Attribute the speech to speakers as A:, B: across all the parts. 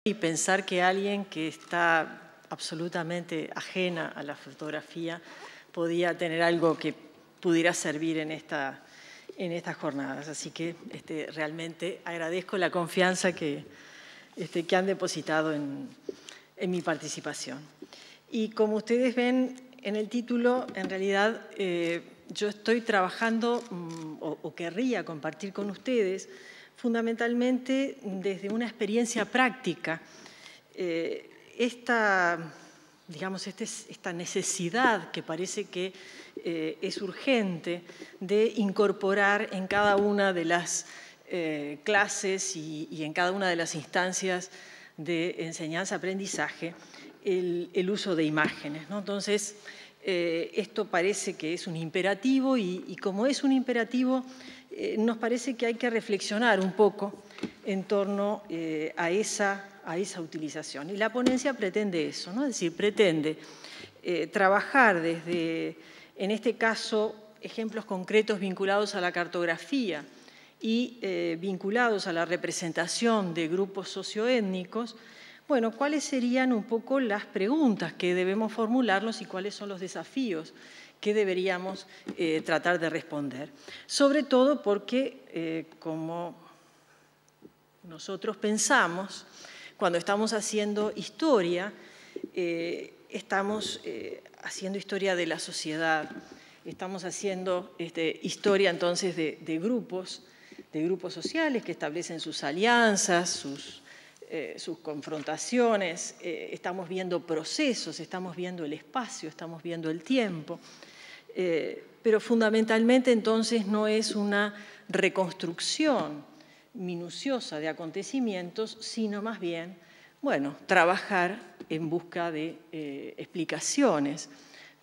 A: Y pensar que alguien que está absolutamente ajena a la fotografía podía tener algo que pudiera servir en estas jornadas. Así que realmente agradezco la confianza que han depositado en mi participación. Y como ustedes ven en el título, en realidad yo estoy trabajando o querría compartir con ustedes fundamentalmente desde una experiencia práctica, esta necesidad que parece que es urgente de incorporar en cada una de las clases y en cada una de las instancias de enseñanza-aprendizaje el uso de imágenes, ¿no? Entonces, esto parece que es un imperativo y como es un imperativo, nos parece que hay que reflexionar un poco en torno a esa utilización. Y la ponencia pretende eso, ¿no? Es decir, pretende trabajar desde, en este caso, ejemplos concretos vinculados a la cartografía y vinculados a la representación de grupos socioétnicos. Bueno, ¿cuáles serían un poco las preguntas que debemos formularnos y cuáles son los desafíos que deberíamos tratar de responder? Sobre todo porque, como nosotros pensamos, cuando estamos haciendo historia, estamos haciendo historia de la sociedad, estamos haciendo historia entonces de grupos sociales que establecen sus alianzas, sus confrontaciones, estamos viendo procesos, estamos viendo el espacio, estamos viendo el tiempo, pero fundamentalmente entonces no es una reconstrucción minuciosa de acontecimientos, sino más bien, bueno, trabajar en busca de explicaciones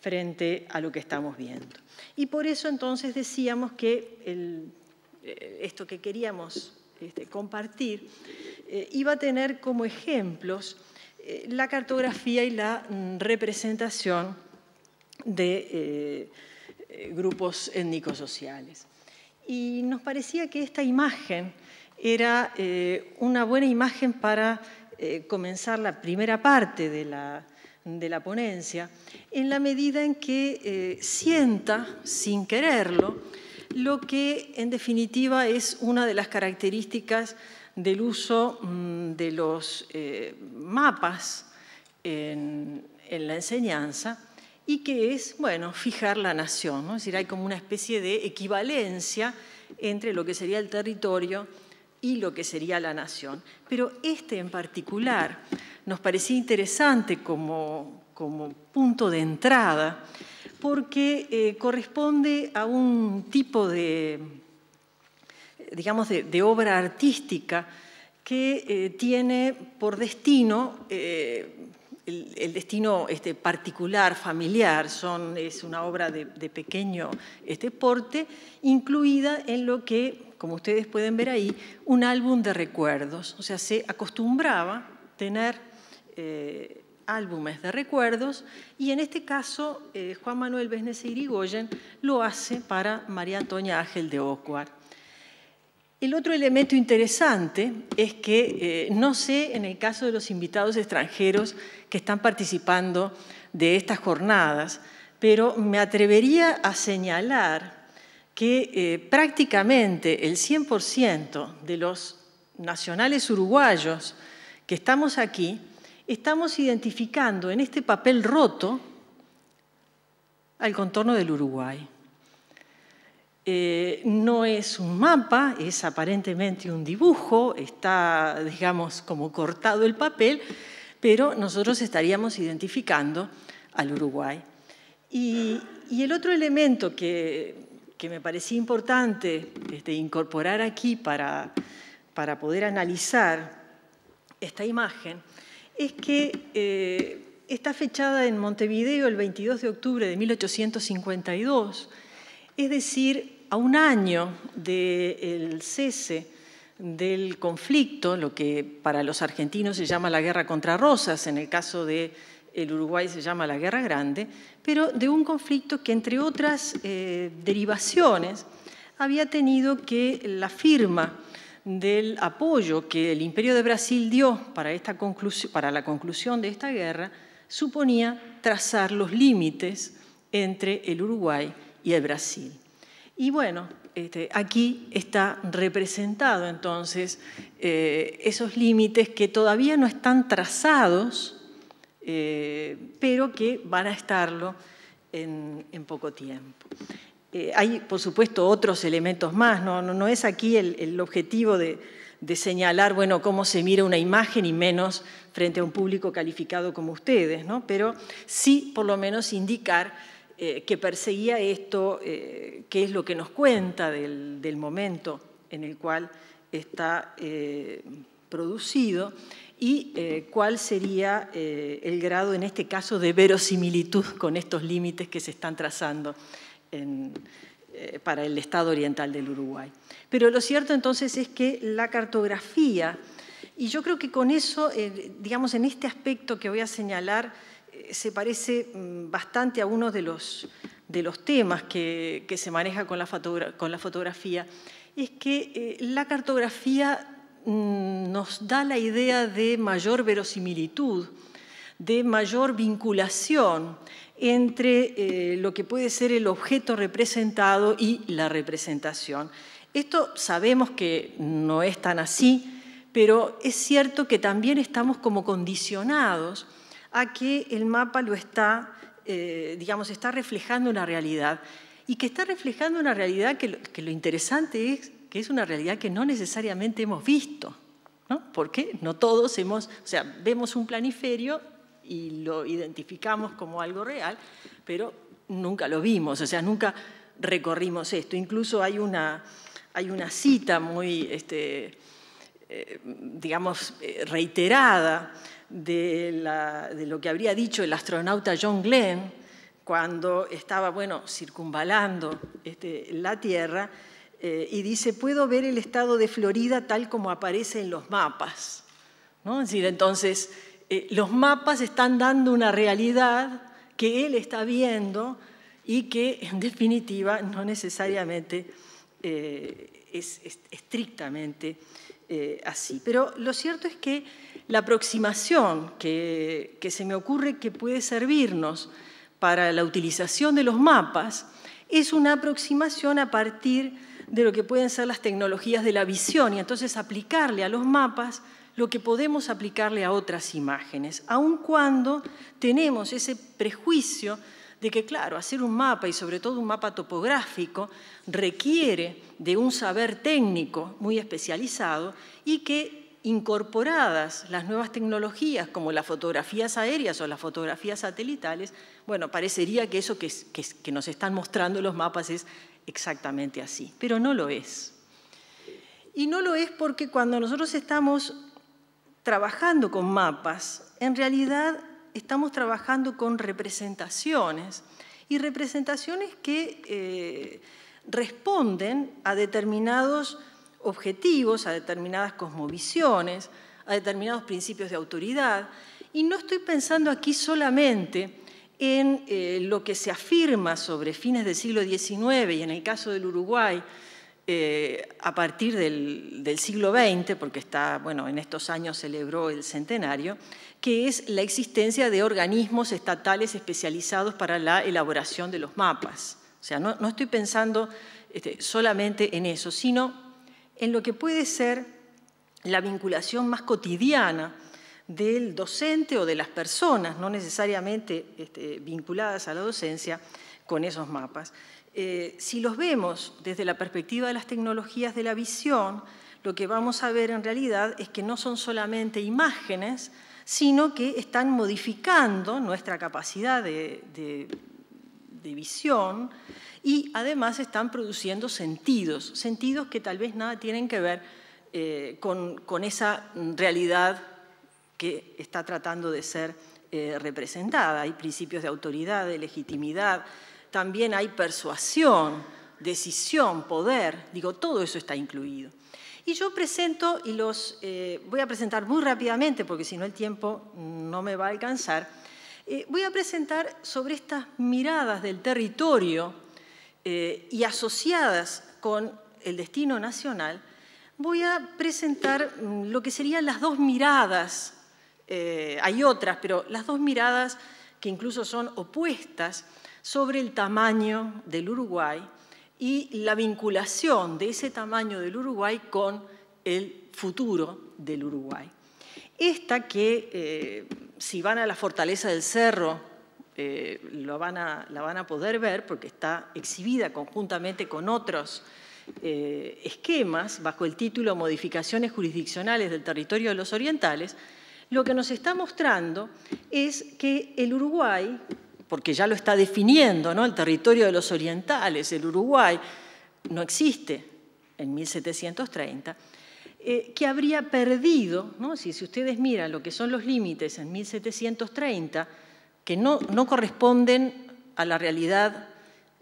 A: frente a lo que estamos viendo. Y por eso entonces decíamos que esto que queríamos compartir iba a tener como ejemplos la cartografía y la representación de grupos étnicos sociales. Y nos parecía que esta imagen era una buena imagen para comenzar la primera parte de la ponencia, en la medida en que sienta, sin quererlo, lo que en definitiva es una de las características del uso de los mapas en la enseñanza, y que es, bueno, fijar la nación, ¿no? Es decir, hay como una especie de equivalencia entre lo que sería el territorio y lo que sería la nación. Pero en particular nos parecía interesante como punto de entrada porque corresponde a un tipo de, digamos, de obra artística que tiene por destino el destino particular, familiar. Es una obra de pequeño porte, incluida en lo que, como ustedes pueden ver ahí, un álbum de recuerdos. O sea, se acostumbraba tener álbumes de recuerdos y en este caso Juan Manuel Besnese Irigoyen lo hace para María Antonia Ángel de Oquart. El otro elemento interesante es que no sé, en el caso de los invitados extranjeros que están participando de estas jornadas, pero me atrevería a señalar que prácticamente el 100% de los nacionales uruguayos que estamos aquí, estamos identificando en este papel roto al contorno del Uruguay. No es un mapa, es aparentemente un dibujo, está, digamos, como cortado el papel, pero nosotros estaríamos identificando al Uruguay. Y el otro elemento que me parecía importante incorporar aquí para poder analizar esta imagen es que está fechada en Montevideo el 22 de octubre de 1852, es decir, a un año del cese del conflicto, lo que para los argentinos se llama la Guerra contra Rosas, en el caso del Uruguay se llama la Guerra Grande, pero de un conflicto que, entre otras derivaciones, había tenido que la firma del apoyo que el Imperio de Brasil dio para la conclusión de esta guerra, suponía trazar los límites entre el Uruguay y el Brasil. Y bueno, aquí está representado entonces esos límites que todavía no están trazados, pero que van a estarlo en poco tiempo. Hay, por supuesto, otros elementos más, no es aquí el objetivo de señalar, bueno, cómo se mira una imagen y menos frente a un público calificado como ustedes, ¿no? Pero sí, por lo menos, indicar que perseguía esto, qué es lo que nos cuenta del momento en el cual está producido y cuál sería el grado, en este caso, de verosimilitud con estos límites que se están trazando para el estado oriental del Uruguay. Pero lo cierto entonces es que la cartografía, y yo creo que con eso, digamos, en este aspecto que voy a señalar, se parece bastante a uno de los temas que se maneja con la fotografía, es que la cartografía nos da la idea de mayor verosimilitud, de mayor vinculación entre lo que puede ser el objeto representado y la representación. Esto sabemos que no es tan así, pero es cierto que también estamos como condicionados a que el mapa lo está, digamos, está reflejando una realidad y que está reflejando una realidad que lo interesante es que es una realidad que no necesariamente hemos visto, ¿no? Porque no todos vemos un planiferio y lo identificamos como algo real, pero nunca lo vimos, o sea, nunca recorrimos esto. Incluso hay una cita muy, digamos, reiterada de lo que habría dicho el astronauta John Glenn cuando estaba, bueno, circunvalando la Tierra, y dice, puedo ver el estado de Florida tal como aparece en los mapas, ¿no? Es decir, entonces, los mapas están dando una realidad que él está viendo y que, en definitiva, no necesariamente es estrictamente así. Pero lo cierto es que la aproximación que se me ocurre que puede servirnos para la utilización de los mapas es una aproximación a partir de lo que pueden ser las tecnologías de la visión y entonces aplicarle a los mapas lo que podemos aplicarle a otras imágenes, aun cuando tenemos ese prejuicio de que, claro, hacer un mapa y sobre todo un mapa topográfico requiere de un saber técnico muy especializado y que incorporadas las nuevas tecnologías como las fotografías aéreas o las fotografías satelitales, bueno, parecería que eso que nos están mostrando los mapas es exactamente así, pero no lo es. Y no lo es porque cuando nosotros estamos trabajando con mapas, en realidad estamos trabajando con representaciones y representaciones que responden a determinados objetivos, a determinadas cosmovisiones, a determinados principios de autoridad. Y no estoy pensando aquí solamente en lo que se afirma sobre fines del siglo XIX y en el caso del Uruguay a partir del siglo XX, porque bueno, en estos años celebró el centenario, que es la existencia de organismos estatales especializados para la elaboración de los mapas. O sea, no estoy pensando solamente en eso, sino en lo que puede ser la vinculación más cotidiana del docente o de las personas, no necesariamente vinculadas a la docencia, con esos mapas. Si los vemos desde la perspectiva de las tecnologías de la visión, lo que vamos a ver en realidad es que no son solamente imágenes, sino que están modificando nuestra capacidad de visión y además están produciendo sentidos que tal vez nada tienen que ver con esa realidad que está tratando de ser representada. Hay principios de autoridad, de legitimidad, también hay persuasión, decisión, poder, digo, todo eso está incluido. Y yo presento, y los voy a presentar muy rápidamente, porque si no el tiempo no me va a alcanzar, voy a presentar sobre estas miradas del territorio y asociadas con el destino nacional, voy a presentar lo que serían las dos miradas, hay otras, pero las dos miradas que incluso son opuestas sobre el tamaño del Uruguay y la vinculación de ese tamaño del Uruguay con el futuro del Uruguay. Esta que, si van a la Fortaleza del Cerro, la van a poder ver porque está exhibida conjuntamente con otros esquemas bajo el título Modificaciones jurisdiccionales del territorio de los orientales. Lo que nos está mostrando es que el Uruguay, porque ya lo está definiendo, ¿no? El territorio de los orientales, el Uruguay no existe en 1730, que habría perdido, ¿no? Si ustedes miran lo que son los límites en 1730, que no corresponden a la realidad,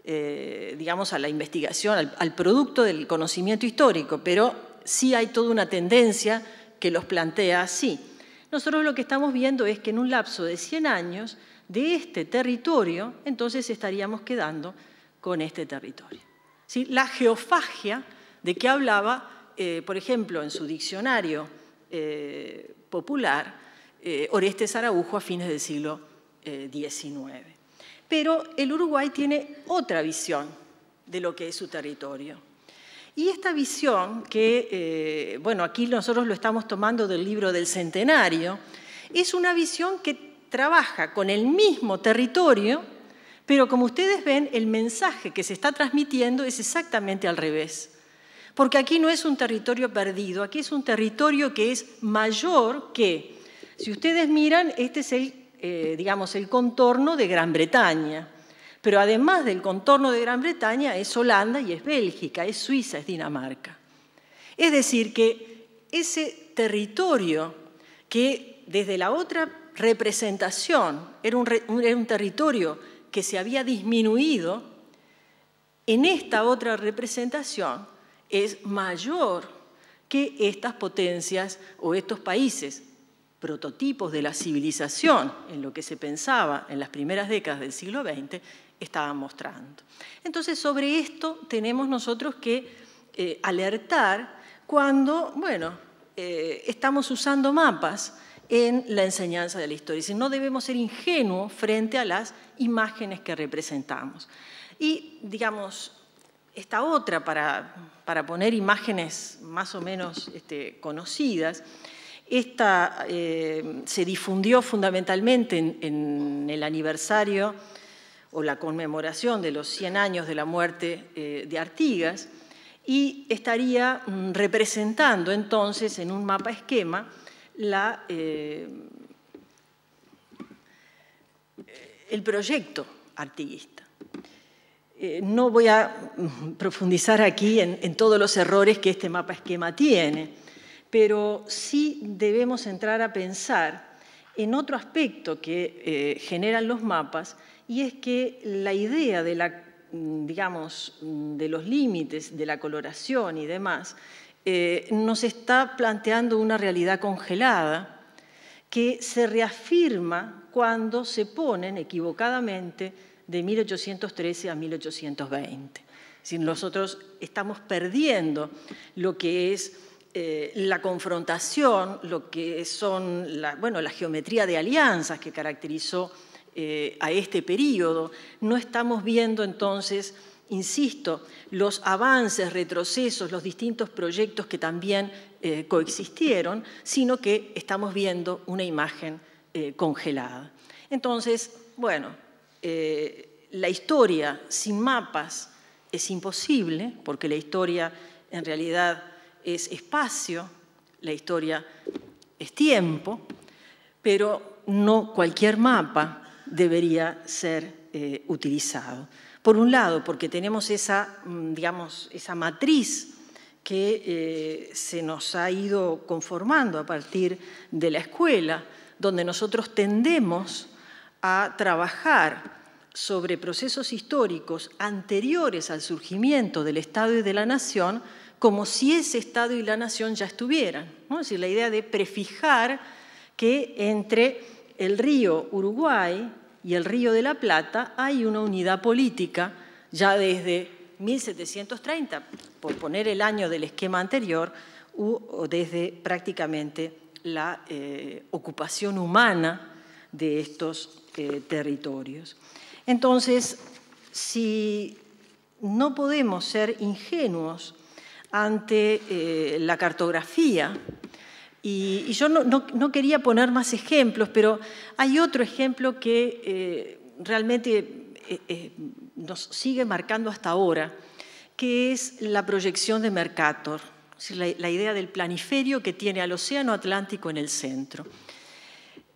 A: digamos, a la investigación, al producto del conocimiento histórico, pero sí hay toda una tendencia que los plantea así. Nosotros lo que estamos viendo es que en un lapso de 100 años de este territorio, entonces estaríamos quedando con este territorio. ¿Sí? La geofagia de que hablaba, por ejemplo, en su diccionario popular, Orestes Araujo a fines del siglo XIX. Pero el Uruguay tiene otra visión de lo que es su territorio. Y esta visión, que, bueno, aquí nosotros lo estamos tomando del libro del Centenario, es una visión que trabaja con el mismo territorio, pero como ustedes ven, el mensaje que se está transmitiendo es exactamente al revés. Porque aquí no es un territorio perdido, aquí es un territorio que es mayor que, si ustedes miran, este es digamos, el contorno de Gran Bretaña. Pero además del contorno de Gran Bretaña es Holanda y es Bélgica, es Suiza, es Dinamarca. Es decir, que ese territorio que desde la otra representación era un territorio que se había disminuido, en esta otra representación es mayor que estas potencias o estos países, prototipos de la civilización, en lo que se pensaba en las primeras décadas del siglo XX, estaban mostrando. Entonces, sobre esto tenemos nosotros que alertar cuando, bueno, estamos usando mapas en la enseñanza de la historia. Es decir, no debemos ser ingenuos frente a las imágenes que representamos. Y, digamos, esta otra, para poner imágenes más o menos conocidas, esta se difundió fundamentalmente en el aniversario o la conmemoración de los 100 años de la muerte de Artigas y estaría representando entonces en un mapa esquema el proyecto artiguista. No voy a profundizar aquí en todos los errores que este mapa esquema tiene, pero sí debemos entrar a pensar en otro aspecto que generan los mapas, y es que la idea de digamos, de los límites, de la coloración y demás, nos está planteando una realidad congelada que se reafirma cuando se ponen equivocadamente de 1813 a 1820. Es decir, nosotros estamos perdiendo lo que es la confrontación, lo que son la geometría de alianzas que caracterizó a este periodo. No estamos viendo entonces, insisto, los avances, retrocesos, los distintos proyectos que también coexistieron, sino que estamos viendo una imagen congelada. Entonces, bueno, la historia sin mapas es imposible, porque la historia en realidad es espacio, la historia es tiempo, pero no cualquier mapa debería ser utilizado. Por un lado, porque tenemos esa matriz que se nos ha ido conformando a partir de la escuela, donde nosotros tendemos a trabajar sobre procesos históricos anteriores al surgimiento del Estado y de la Nación, como si ese Estado y la Nación ya estuvieran, ¿no? Es decir, la idea de prefijar que entre el río Uruguay y el río de la Plata hay una unidad política ya desde 1730, por poner el año del esquema anterior, o desde prácticamente la ocupación humana de estos territorios. Entonces, si no podemos ser ingenuos ante la cartografía, y yo no quería poner más ejemplos, pero hay otro ejemplo que realmente nos sigue marcando hasta ahora, que es la proyección de Mercator, la idea del planiferio que tiene al Océano Atlántico en el centro.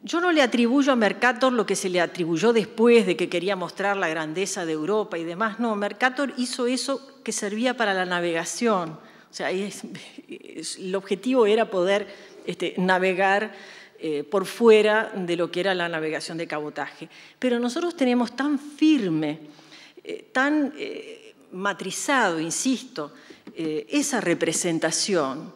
A: Yo no le atribuyo a Mercator lo que se le atribuyó después de que quería mostrar la grandeza de Europa y demás. No, Mercator hizo eso que servía para la navegación. O sea, el objetivo era poder navegar por fuera de lo que era la navegación de cabotaje. Pero nosotros tenemos tan firme, tan matrizado, insisto, esa representación,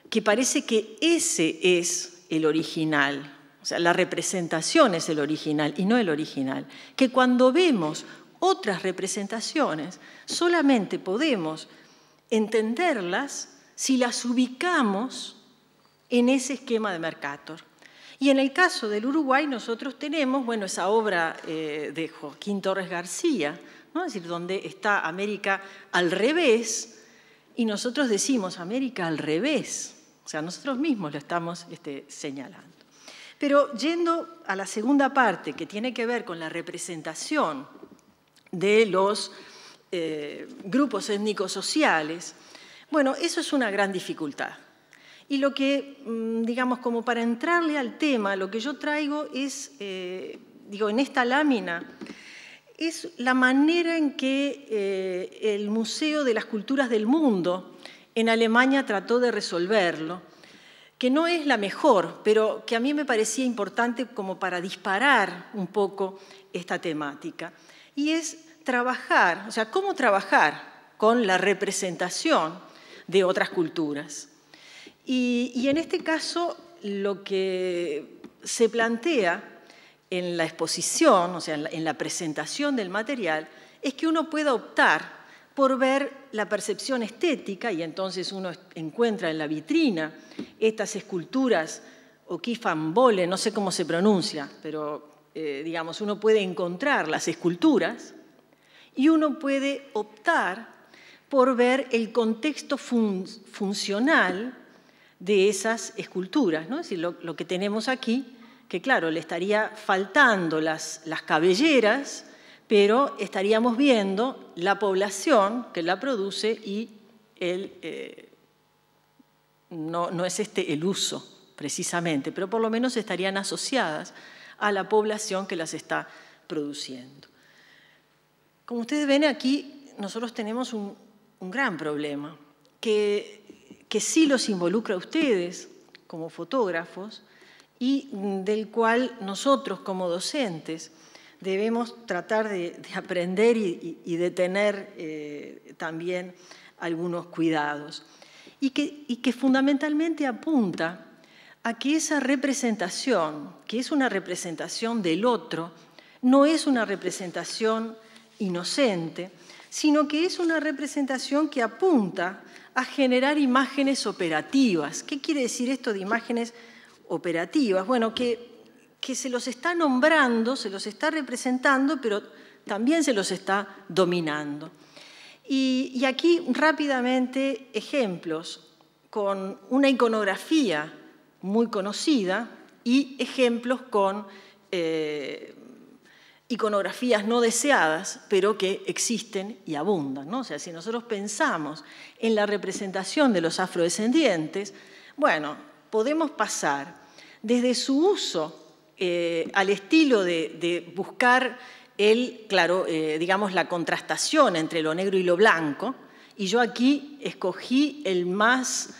A: que parece que ese es el original. O sea, la representación es el original y no el original. Que cuando vemos otras representaciones, solamente podemos entenderlas si las ubicamos en ese esquema de Mercator. Y en el caso del Uruguay nosotros tenemos, bueno, esa obra de Joaquín Torres García, ¿no? Es decir, donde está América al revés, y nosotros decimos América al revés. O sea, nosotros mismos lo estamos señalando. Pero yendo a la segunda parte, que tiene que ver con la representación de los grupos étnicos sociales, bueno, eso es una gran dificultad. Y lo que, digamos, como para entrarle al tema, lo que yo traigo es, en esta lámina, es la manera en que el Museo de las Culturas del Mundo en Alemania trató de resolverlo, que no es la mejor, pero que a mí me parecía importante como para disparar un poco esta temática. Y es trabajar, o sea, cómo trabajar con la representación de otras culturas. Y en este caso, lo que se plantea en la exposición, o sea, en la presentación del material, es que uno pueda optar por ver la percepción estética, y entonces uno encuentra en la vitrina estas esculturas, o Kifambole, no sé cómo se pronuncia, pero digamos, uno puede encontrar las esculturas, y uno puede optar por ver el contexto funcional de esas esculturas, ¿no? Es decir, lo que tenemos aquí, que claro, le estaría faltando las cabelleras, pero estaríamos viendo la población que la produce y no es el uso precisamente, pero por lo menos estarían asociadas a la población que las está produciendo. Como ustedes ven aquí, nosotros tenemos un gran problema, que sí los involucra a ustedes como fotógrafos y del cual nosotros como docentes debemos tratar de aprender y de tener también algunos cuidados. Y que fundamentalmente apunta a que esa representación, que es una representación del otro, no es una representación inocente, sino que es una representación que apunta a generar imágenes operativas. ¿Qué quiere decir esto de imágenes operativas? Bueno, que se los está nombrando, se los está representando, pero también se los está dominando. Y aquí rápidamente ejemplos con una iconografía muy conocida y ejemplos con iconografías no deseadas, pero que existen y abundan, ¿no? O sea, si nosotros pensamos en la representación de los afrodescendientes, bueno, podemos pasar desde su uso al estilo de buscar digamos, la contrastación entre lo negro y lo blanco, y yo aquí escogí el más,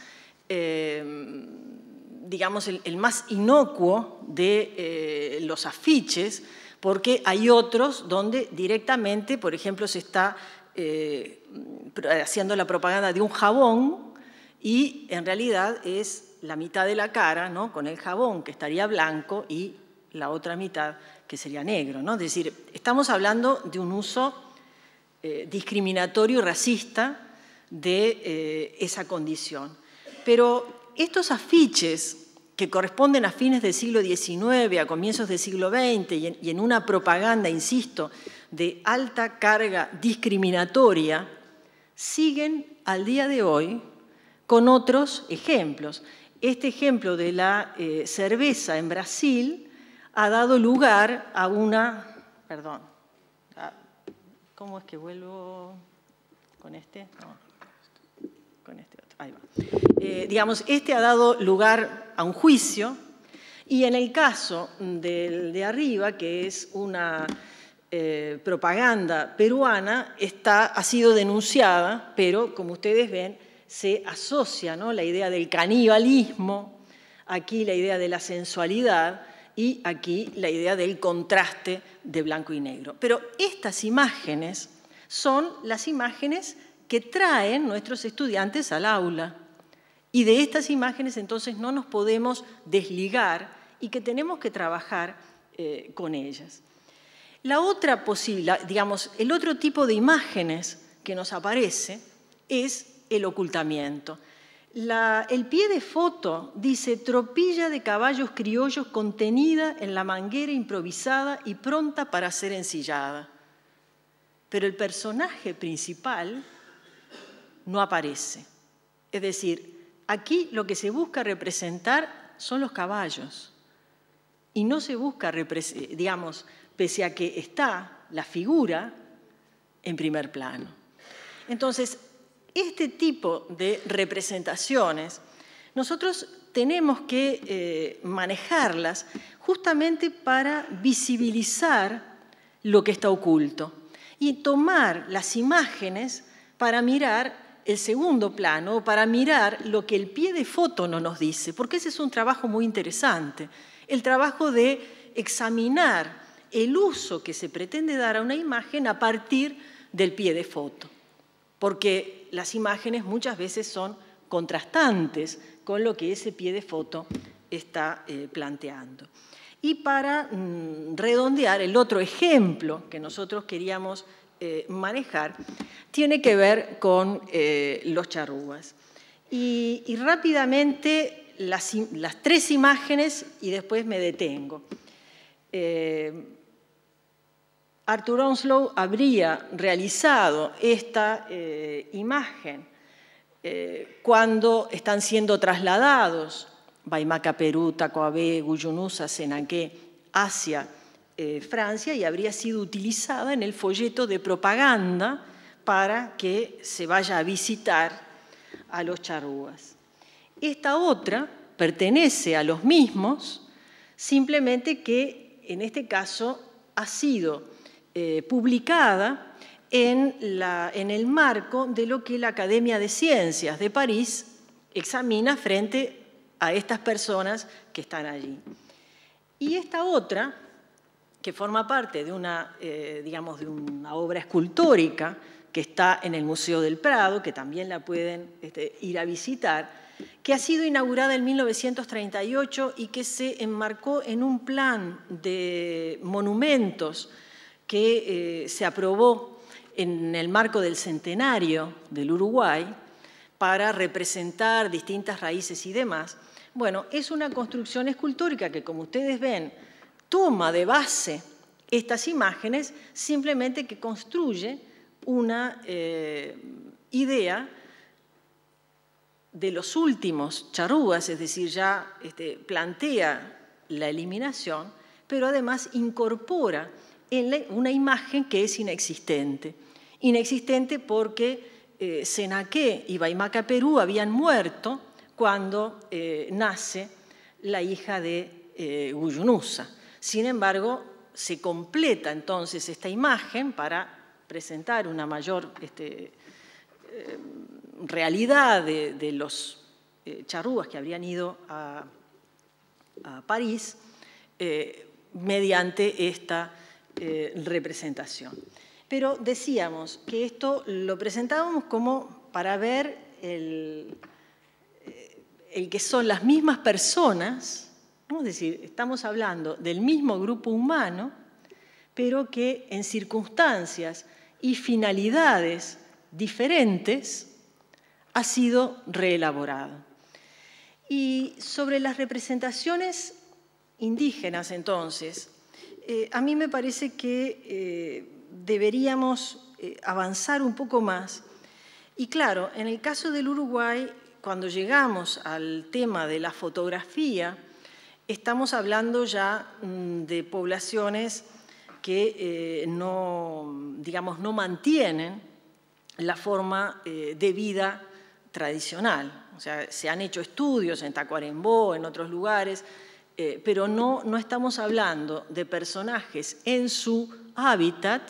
A: digamos, el más inocuo de los afiches, porque hay otros donde directamente, por ejemplo, se está haciendo la propaganda de un jabón y en realidad es la mitad de la cara, ¿no?, con el jabón, que estaría blanco, y la otra mitad que sería negro, ¿no? Es decir, estamos hablando de un uso discriminatorio y racista de esa condición. Pero estos afiches que corresponden a fines del siglo XIX, a comienzos del siglo XX, y en una propaganda, insisto, de alta carga discriminatoria, siguen al día de hoy con otros ejemplos. Este ejemplo de la cerveza en Brasil ha dado lugar a una... Perdón, ¿cómo es que vuelvo con este? No, con este otro. Ahí va. Digamos, este ha dado lugar a un juicio, y en el caso del de arriba, que es una propaganda peruana, ha sido denunciada, pero como ustedes ven, se asocia, ¿no?, la idea del canibalismo, aquí la idea de la sensualidad y aquí la idea del contraste de blanco y negro. Pero estas imágenes son las imágenes que traen nuestros estudiantes al aula. Y de estas imágenes entonces no nos podemos desligar y que tenemos que trabajar con ellas. La otra posible, digamos, el otro tipo de imágenes que nos aparece es el ocultamiento. El pie de foto dice: tropilla de caballos criollos contenida en la manguera improvisada y pronta para ser ensillada. Pero el personaje principal no aparece. Es decir, aquí lo que se busca representar son los caballos. Y no se busca, digamos, pese a que está la figura en primer plano. Entonces, este tipo de representaciones, nosotros tenemos que manejarlas justamente para visibilizar lo que está oculto y tomar las imágenes para mirar el segundo plano, para mirar lo que el pie de foto no nos dice, porque ese es un trabajo muy interesante, el trabajo de examinar el uso que se pretende dar a una imagen a partir del pie de foto, porque las imágenes muchas veces son contrastantes con lo que ese pie de foto está planteando. Y para redondear, el otro ejemplo que nosotros queríamos manejar tiene que ver con los charrúas. Y rápidamente las tres imágenes y después me detengo. Arthur Onslow habría realizado esta imagen cuando están siendo trasladados Baimaca, Perú, Tacoabé, Guyunusa, Senaqué hacia Francia, y habría sido utilizada en el folleto de propaganda para que se vaya a visitar a los charrúas. Esta otra pertenece a los mismos, simplemente que en este caso ha sido publicada en el marco de lo que la Academia de Ciencias de París examina frente a estas personas que están allí. Y esta otra, que forma parte de digamos, de una obra escultórica que está en el Museo del Prado, que también la pueden ir a visitar, que ha sido inaugurada en 1938 y que se enmarcó en un plan de monumentos que se aprobó en el marco del centenario del Uruguay para representar distintas raíces y demás. Bueno, es una construcción escultórica que, como ustedes ven, toma de base estas imágenes, simplemente que construye una idea de los últimos charrúas, es decir, ya plantea la eliminación, pero además incorpora una imagen que es inexistente. Inexistente porque Senaqué y Baimaca, Perú, habían muerto cuando nace la hija de Guyunusa. Sin embargo, se completa entonces esta imagen para presentar una mayor realidad de los charrúas que habrían ido a París mediante esta representación. Pero decíamos que esto lo presentábamos como para ver el que son las mismas personas, ¿no? Es decir, estamos hablando del mismo grupo humano, pero que en circunstancias y finalidades diferentes ha sido reelaborado. Y sobre las representaciones indígenas, entonces, a mí me parece que deberíamos avanzar un poco más. Y claro, en el caso del Uruguay, cuando llegamos al tema de la fotografía, estamos hablando ya de poblaciones que digamos, no mantienen la forma de vida tradicional. O sea, se han hecho estudios en Tacuarembó, en otros lugares, pero no estamos hablando de personajes en su hábitat,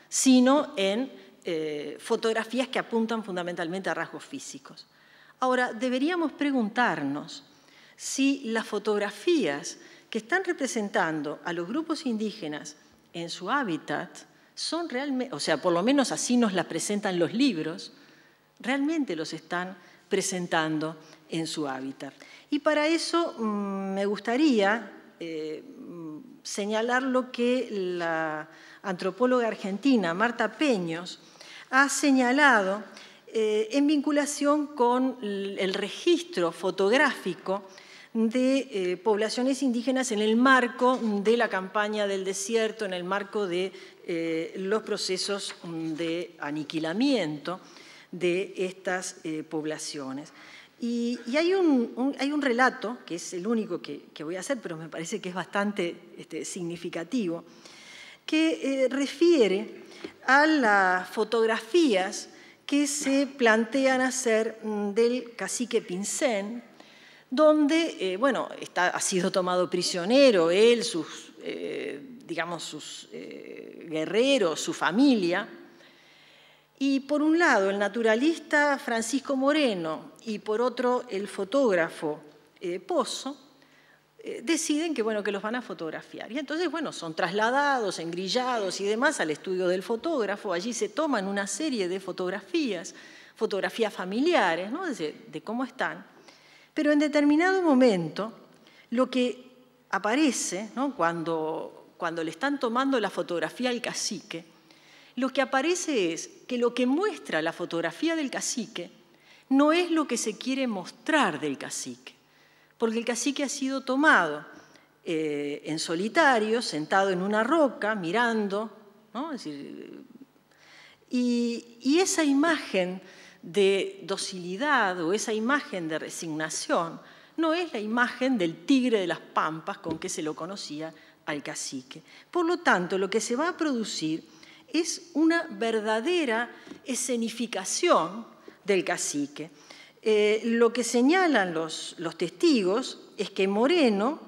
A: sino en fotografías que apuntan fundamentalmente a rasgos físicos. Ahora, deberíamos preguntarnos si las fotografías que están representando a los grupos indígenas en su hábitat son realmente, o sea, por lo menos así nos las presentan los libros, realmente los están presentando en su hábitat. Y para eso me gustaría señalar lo que la antropóloga argentina Marta Peños ha señalado en vinculación con el registro fotográfico de poblaciones indígenas en el marco de la campaña del desierto, en el marco de los procesos de aniquilamiento de estas poblaciones. Y hay un relato, que es el único que voy a hacer, pero me parece que es bastante significativo, que refiere a las fotografías que se plantean hacer del cacique Pincén, donde, bueno, ha sido tomado prisionero él, sus guerreros, su familia. Y por un lado, el naturalista Francisco Moreno y por otro, el fotógrafo Pozo, deciden que, bueno, que los van a fotografiar. Y entonces, bueno, son trasladados, engrillados y demás al estudio del fotógrafo. Allí se toman una serie de fotografías familiares, ¿no? de cómo están. Pero en determinado momento, lo que aparece, ¿no? cuando le están tomando la fotografía al cacique, lo que aparece es que lo que muestra la fotografía del cacique no es lo que se quiere mostrar del cacique, porque el cacique ha sido tomado en solitario, sentado en una roca, mirando, ¿no? Es decir, y esa imagen de docilidad o esa imagen de resignación no es la imagen del tigre de las pampas con que se lo conocía al cacique. Por lo tanto, lo que se va a producir es una verdadera escenificación del cacique. Lo que señalan los testigos es que Moreno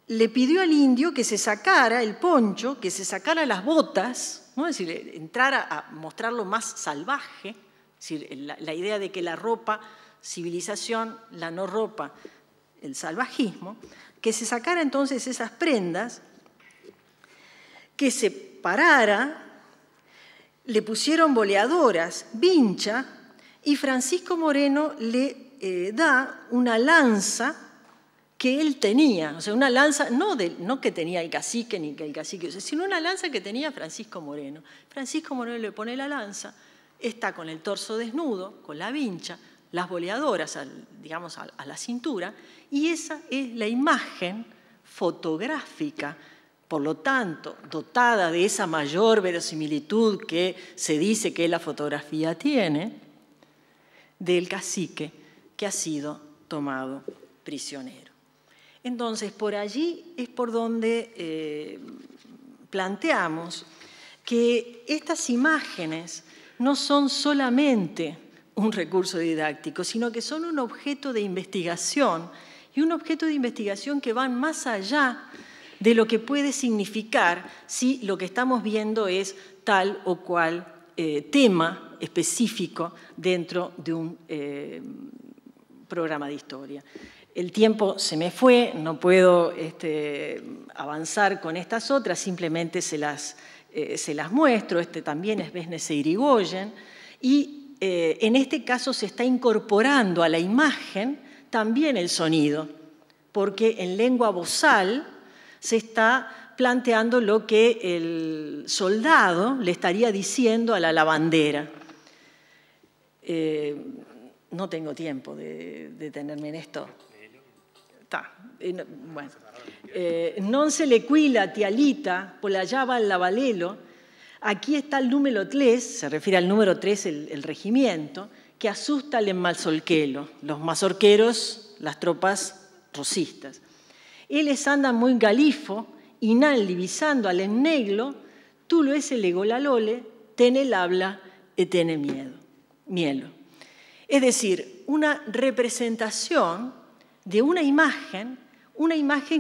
A: le pidió al indio que se sacara el poncho, que se sacara las botas, ¿no? Es decir, entrara a mostrarlo más salvaje, es decir, la idea de que la ropa, civilización, la no ropa, el salvajismo, que se sacara entonces esas prendas, que se parara, le pusieron boleadoras, vincha, y Francisco Moreno le da una lanza que él tenía, o sea, una lanza no que tenía el cacique ni que el cacique, sino una lanza que tenía Francisco Moreno. Francisco Moreno le pone la lanza, está con el torso desnudo, con la vincha, las boleadoras, digamos, a la cintura, y esa es la imagen fotográfica, por lo tanto, dotada de esa mayor verosimilitud que se dice que la fotografía tiene, del cacique que ha sido tomado prisionero. Entonces, por allí es por donde planteamos que estas imágenes no son solamente un recurso didáctico, sino que son un objeto de investigación, y un objeto de investigación que van más allá de lo que puede significar si lo que estamos viendo es tal o cual tema específico dentro de un programa de historia. El tiempo se me fue, no puedo avanzar con estas otras, simplemente se las muestro. Este también es Besnese Irigoyen, y en este caso se está incorporando a la imagen también el sonido, porque en lengua vozal se está planteando lo que el soldado le estaría diciendo a la lavandera. No tengo tiempo de detenerme en esto. está. Bueno. Non se le quila tialita, por allá va el lavalelo. Aquí está el número 3, se refiere al número 3, el regimiento, que asusta al malsolquelo, los mazorqueros, las tropas rosistas. Ellos andan muy galifo, y nal divisando al enneglo, tú lo es el egolalole, ten el habla y tiene mielo. Es decir, una representación de una imagen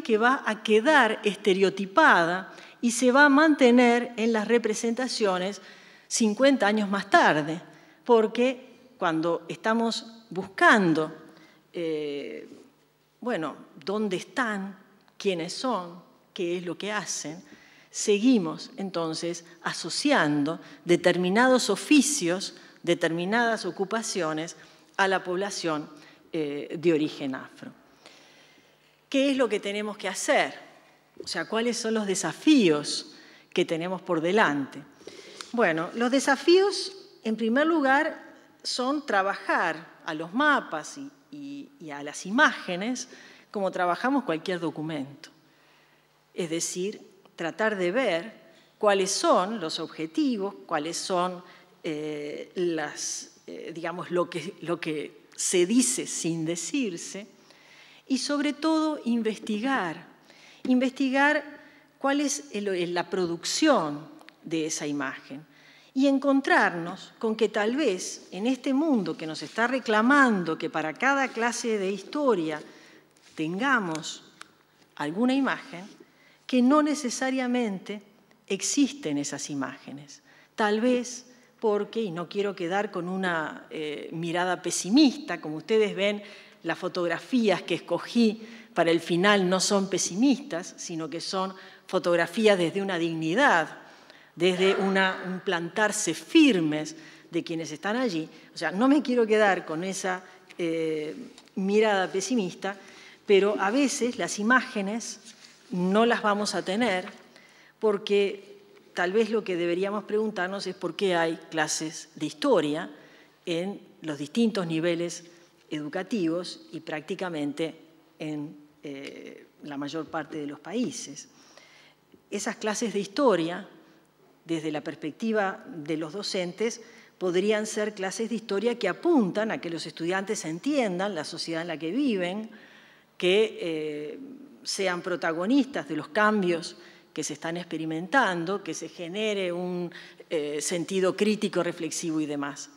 A: que va a quedar estereotipada y se va a mantener en las representaciones 50 años más tarde, porque cuando estamos buscando, dónde están, quiénes son, qué es lo que hacen, seguimos entonces asociando determinados oficios, determinadas ocupaciones a la población de origen afro. ¿Qué es lo que tenemos que hacer? O sea, ¿cuáles son los desafíos que tenemos por delante? Bueno, los desafíos, en primer lugar, son trabajar a los mapas y a las imágenes como trabajamos cualquier documento. Es decir, tratar de ver cuáles son los objetivos, cuáles son lo que se dice sin decirse, y sobre todo investigar cuál es la producción de esa imagen y encontrarnos con que tal vez en este mundo que nos está reclamando que para cada clase de historia tengamos alguna imagen, que no necesariamente existen esas imágenes. Tal vez porque, y no quiero quedar con una mirada pesimista, como ustedes ven, las fotografías que escogí para el final no son pesimistas, sino que son fotografías desde una dignidad, desde un plantarse firmes de quienes están allí. O sea, no me quiero quedar con esa mirada pesimista, pero a veces las imágenes no las vamos a tener porque tal vez lo que deberíamos preguntarnos es por qué hay clases de historia en los distintos niveles educativos y prácticamente en la mayor parte de los países. Esas clases de historia, desde la perspectiva de los docentes, podrían ser clases de historia que apuntan a que los estudiantes entiendan la sociedad en la que viven, que sean protagonistas de los cambios que se están experimentando, que se genere un sentido crítico, reflexivo y demás.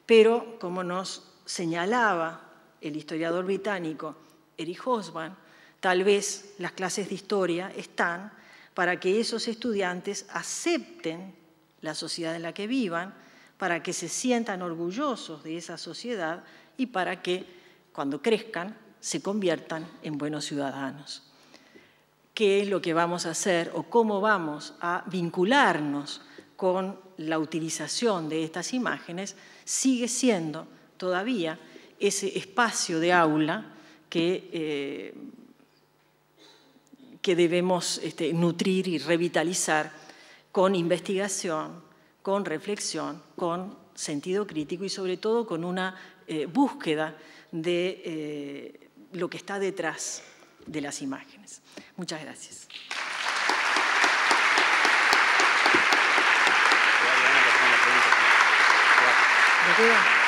A: Pero, como nos señalaba el historiador británico Eric Hobsbawm, tal vez las clases de historia están para que esos estudiantes acepten la sociedad en la que vivan, para que se sientan orgullosos de esa sociedad y para que, cuando crezcan, se conviertan en buenos ciudadanos. ¿Qué es lo que vamos a hacer o cómo vamos a vincularnos con la utilización de estas imágenes? Sigue siendo todavía ese espacio de aula que debemos nutrir y revitalizar con investigación, con reflexión, con sentido crítico y sobre todo con una búsqueda de lo que está detrás de las imágenes. Muchas gracias. ¿Me queda?